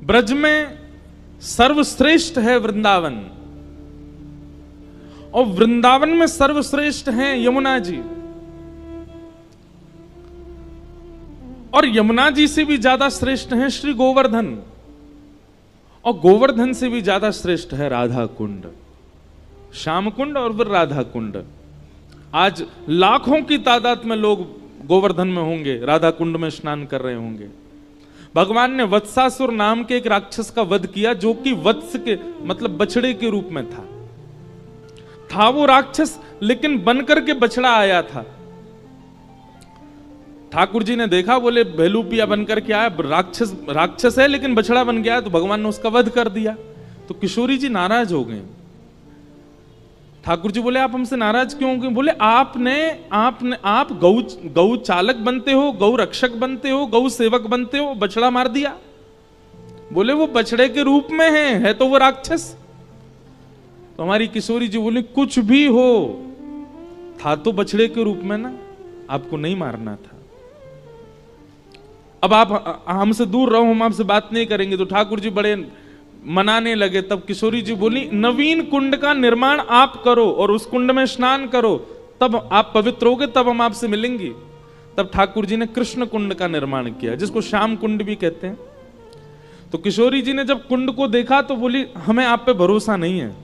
ब्रज में सर्वश्रेष्ठ है वृंदावन, और वृंदावन में सर्वश्रेष्ठ हैं यमुना जी, और यमुना जी से भी ज्यादा श्रेष्ठ हैं श्री गोवर्धन, और गोवर्धन से भी ज्यादा श्रेष्ठ है राधा कुंड, श्याम कुंड और फिर राधा कुंड। आज लाखों की तादाद में लोग गोवर्धन में होंगे, राधा कुंड में स्नान कर रहे होंगे। भगवान ने वत्सासुर नाम के एक राक्षस का वध किया, जो कि वत्स के मतलब बछड़े के रूप में था वो राक्षस, लेकिन बनकर के बछड़ा आया था। ठाकुर जी ने देखा, बोले भेलूपिया बनकर के आया, राक्षस है लेकिन बछड़ा बन गया, तो भगवान ने उसका वध कर दिया। तो किशोरी जी नाराज हो गए। ठाकुर जी बोले आप हमसे नाराज क्यों हो गए? बोले आप गौ चालक बनते हो, गौ रक्षक बनते हो, गौ सेवक बनते हो, बछड़ा मार दिया। बोले वो बछड़े के रूप में है तो वो राक्षस। तो हमारी किशोरी जी बोले कुछ भी हो, था तो बछड़े के रूप में ना, आपको नहीं मारना था। अब आप हमसे दूर रहो, हम आपसे बात नहीं करेंगे। तो ठाकुर जी बड़े मनाने लगे। तब किशोरी जी बोली नवीन कुंड का निर्माण आप करो और उस कुंड में स्नान करो, तब आप पवित्र होगे, तब हम आपसे मिलेंगी। तब ठाकुर जी ने कृष्ण कुंड का निर्माण किया, जिसको श्याम कुंड भी कहते हैं। तो किशोरी जी ने जब कुंड को देखा तो बोली हमें आप पे भरोसा नहीं है,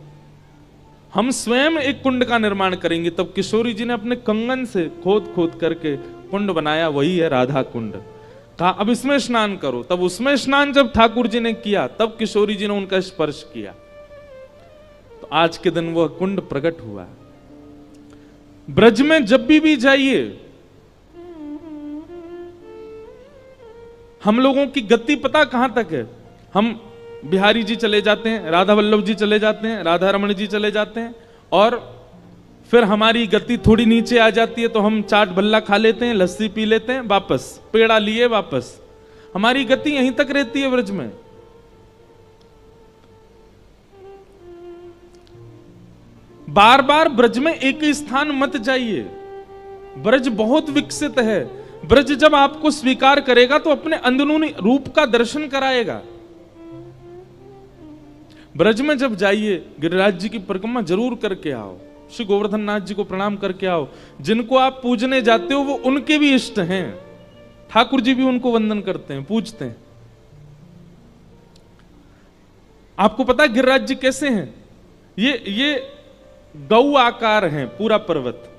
हम स्वयं एक कुंड का निर्माण करेंगे। तब किशोरी जी ने अपने कंगन से खोद खोद करके कुंड बनाया, वही है राधा कुंड। कहा अब इसमें स्नान करो। तब उसमें स्नान जब ठाकुर जी ने किया, तब किशोरी जी ने उनका स्पर्श किया, तो आज के दिन वह कुंड प्रकट हुआ। ब्रज में जब भी जाइए, हम लोगों की गति पता कहां तक है? हम बिहारी जी चले जाते हैं, राधा वल्लभ जी चले जाते हैं, राधा रमण जी चले जाते हैं, और फिर हमारी गति थोड़ी नीचे आ जाती है तो हम चाट भल्ला खा लेते हैं, लस्सी पी लेते हैं, वापस पेड़ा लिए वापस। हमारी गति यहीं तक रहती है ब्रज में। बार बार ब्रज में एक ही स्थान मत जाइए। ब्रज बहुत विकसित है। ब्रज जब आपको स्वीकार करेगा तो अपने अंदरूनी रूप का दर्शन कराएगा। ब्रज में जब जाइए, गिरिराज जी की परिक्रमा जरूर करके आओ, श्री गोवर्धन नाथ जी को प्रणाम करके आओ। जिनको आप पूजने जाते हो वो उनके भी इष्ट हैं, ठाकुर जी भी उनको वंदन करते हैं, पूजते हैं। आपको पता है गिरिराज जी कैसे हैं? ये गौ आकार हैं, पूरा पर्वत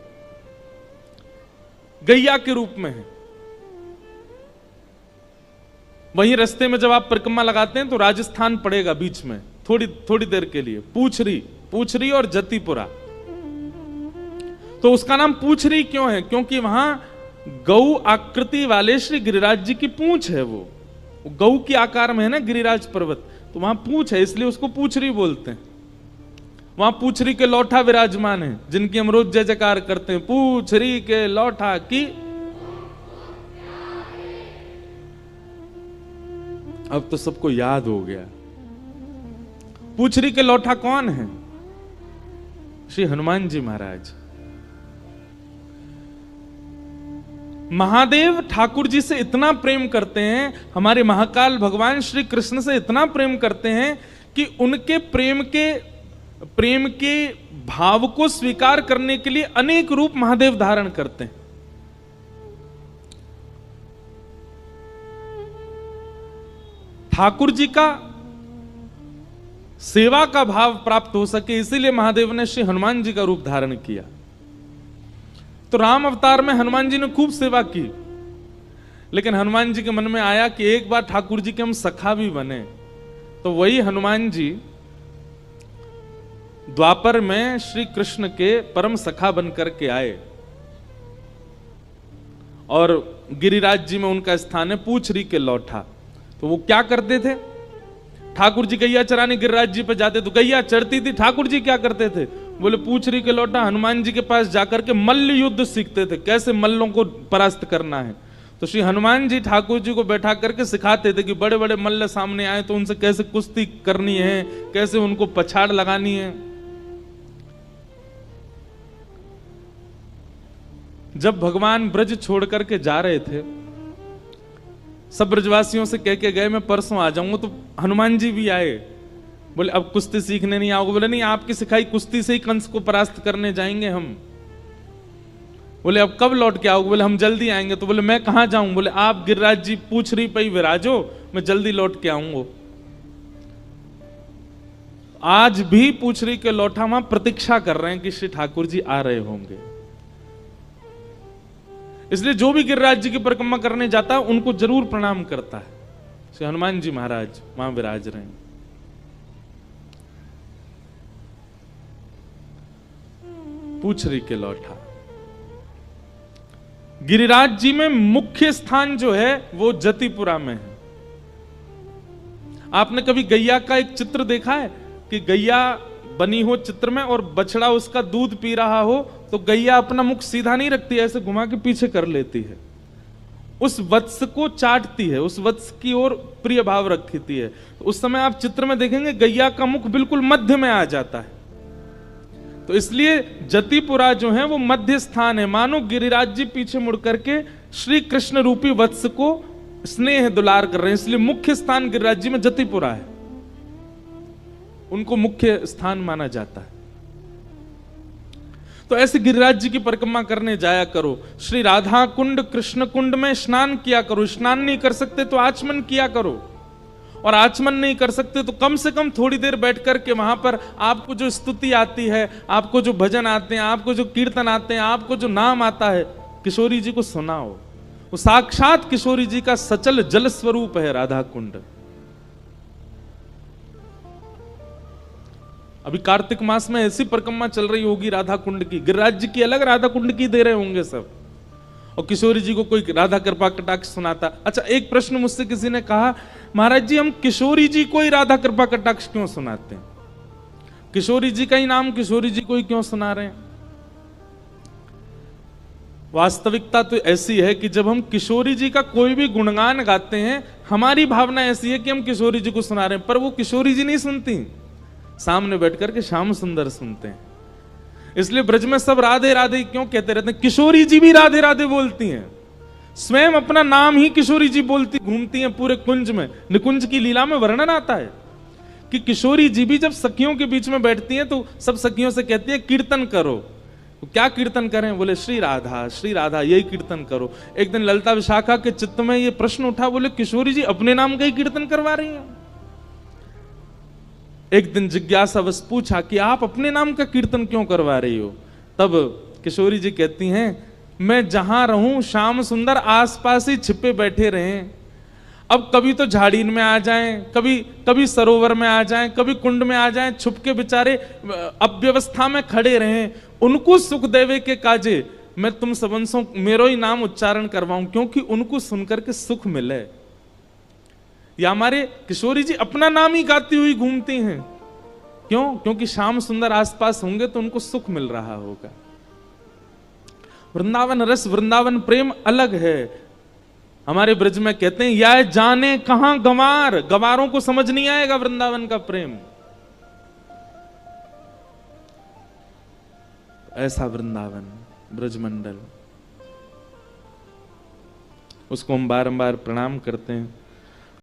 गैया के रूप में है। वहीं रास्ते में जब आप परिक्रमा लगाते हैं तो राजस्थान पड़ेगा बीच में थोड़ी देर के लिए, पूछरी और जतीपुरा। तो उसका नाम पूछरी क्यों है? क्योंकि वहां गौ आकृति वाले श्री गिरिराज जी की पूंछ है। वो गौ की आकार में है ना गिरिराज पर्वत, तो वहां पूंछ है, इसलिए उसको पूछरी बोलते हैं। वहां पूछरी के लौठा विराजमान है, जिनकी हम रोज जय जयकार करते हैं, पूछरी के लौठा की। अब तो सबको याद हो गया। पूछरी के लौठा कौन है? श्री हनुमान जी महाराज। महादेव ठाकुर जी से इतना प्रेम करते हैं, हमारे महाकाल भगवान श्री कृष्ण से इतना प्रेम करते हैं कि उनके प्रेम के भाव को स्वीकार करने के लिए अनेक रूप महादेव धारण करते हैं। ठाकुर जी का सेवा का भाव प्राप्त हो सके, इसीलिए महादेव ने श्री हनुमान जी का रूप धारण किया। तो राम अवतार में हनुमान जी ने खूब सेवा की, लेकिन हनुमान जी के मन में आया कि एक बार ठाकुर जी के हम सखा भी बने। तो वही हनुमान जी द्वापर में श्री कृष्ण के परम सखा बनकर के आए, और गिरिराज जी में उनका स्थान है पूछरी के लौठा। तो वो क्या करते थे? ठाकुर जी गैया चराने गिरिराज जी पे जाते तो गैया चढ़ती थी, ठाकुर जी क्या करते थे? बोले पूछरी के लौटा हनुमान जी के पास जाकर के मल्ल युद्ध सीखते थे, कैसे मल्लों को परास्त करना है। तो श्री हनुमान जी ठाकुर जी को बैठा करके सिखाते थे कि बड़े बड़े मल्ल सामने आए तो उनसे कैसे कुश्ती करनी है, कैसे उनको पछाड़ लगानी है। जब भगवान ब्रज छोड़ करके जा रहे थे, सब ब्रजवासियों से कह के गए मैं परसों आ जाऊंगा, तो हनुमान जी भी आए। बोले अब कुश्ती सीखने नहीं आओगे? बोले नहीं, आपकी सिखाई कुश्ती से ही कंस को परास्त करने जाएंगे हम। बोले अब कब लौट के आओगे? बोले हम जल्दी आएंगे। तो बोले मैं कहां जाऊं? बोले आप गिरिराज जी पूछ रही पई विराजो, मैं जल्दी लौट के आऊंगा। आज भी पूछरी के लौटा वहां प्रतीक्षा कर रहे हैं कि श्री ठाकुर जी आ रहे होंगे। इसलिए जो भी गिरिराज जी की परिक्रमा करने जाता है उनको जरूर प्रणाम करता है। श्री हनुमान जी महाराज वहां विराज रहे हैं। पूछरी के लौटा। गिरिराज जी में मुख्य स्थान जो है वो जतिपुरा में है। आपने कभी गैया का एक चित्र देखा है कि गैया बनी हो चित्र में और बछड़ा उसका दूध पी रहा हो तो गैया अपना मुख सीधा नहीं रखती, ऐसे घुमा के पीछे कर लेती है, उस वत्स को चाटती है, उस वत्स की ओर प्रिय भाव रखती है। तो उस समय आप चित्र में देखेंगे गैया का मुख बिल्कुल मध्य में आ जाता है। तो इसलिए जतिपुरा जो है वो मध्य स्थान है। मानो गिरिराज जी पीछे मुड़ करके श्री कृष्ण रूपी वत्स को स्नेह दुलार कर रहे हैं, इसलिए मुख्य स्थान गिरिराज जी में जतिपुरा है, उनको मुख्य स्थान माना जाता है। तो ऐसे गिरिराज जी की परिक्रमा करने जाया करो। श्री राधा कुंड कृष्ण कुंड में स्नान किया करो। स्नान नहीं कर सकते तो आचमन किया करो, और आचमन नहीं कर सकते तो कम से कम थोड़ी देर बैठ करके वहां पर आपको जो स्तुति आती है, आपको जो भजन आते हैं, आपको जो कीर्तन आते हैं, आपको जो नाम आता है, किशोरी जी को सुनाओ। वो साक्षात किशोरी जी का सचल जल स्वरूप है राधा कुंड। अभी कार्तिक मास में ऐसी परिक्रमा चल रही होगी राधा कुंड की, गिरिराज जी की अलग, राधा कुंड की दे रहे होंगे सब, और किशोरी जी को कोई राधा कृपा कटाक्ष सुनाता। अच्छा, एक प्रश्न मुझसे किसी ने कहा, महाराज जी हम किशोरी जी को ही राधा कृपा कटाक्ष क्यों सुनाते हैं? किशोरी जी का ही नाम किशोरी जी को ही क्यों सुना रहे हैं? वास्तविकता तो ऐसी है कि जब हम किशोरी जी का कोई भी गुणगान गाते हैं, हमारी भावना ऐसी है कि हम किशोरी जी को सुना रहे हैं, पर वो किशोरी जी नहीं सुनती, सामने बैठकर के श्याम सुंदर सुनते हैं। इसलिए ब्रज में सब राधे राधे क्यों कहते रहते हैं? किशोरी जी भी राधे राधे बोलती हैं, स्वयं अपना नाम ही किशोरी जी बोलती घूमती हैं पूरे कुंज में। निकुंज की लीला में वर्णन आता है कि किशोरी जी भी जब सखियों के बीच में बैठती हैं तो सब सखियों से कहती हैं कीर्तन करो। तो क्या कीर्तन करें? बोले श्री राधा यही कीर्तन करो। एक दिन ललिता विशाखा के चित्त में ये प्रश्न उठा, बोले किशोरी जी अपने नाम का ही कीर्तन करवा रही हैं। एक दिन जिज्ञासा बस पूछा कि आप अपने नाम का कीर्तन क्यों करवा रही हो? तब किशोरी जी कहती हैं, मैं जहां रहूं श्याम सुंदर आसपास ही छिपे बैठे रहें। अब कभी तो झाड़ीन में आ जाएं, कभी सरोवर में आ जाएं, कभी कुंड में आ जाएं, छुप के बेचारे अव्यवस्था में खड़े रहें, उनको सुख देवे के काजे मैं तुम सबंसों मेरो ही नाम उच्चारण करवाऊं, क्योंकि उनको सुनकर के सुख मिले। या हमारे किशोरी जी अपना नाम ही गाती हुई घूमती हैं, क्यों? क्योंकि श्याम सुंदर आसपास होंगे तो उनको सुख मिल रहा होगा। वृंदावन रस, वृंदावन प्रेम अलग है। हमारे ब्रज में कहते हैं, या जाने कहां गंवार, गंवारों को समझ नहीं आएगा वृंदावन का प्रेम। ऐसा वृंदावन ब्रजमंडल, उसको हम बारंबार प्रणाम करते हैं।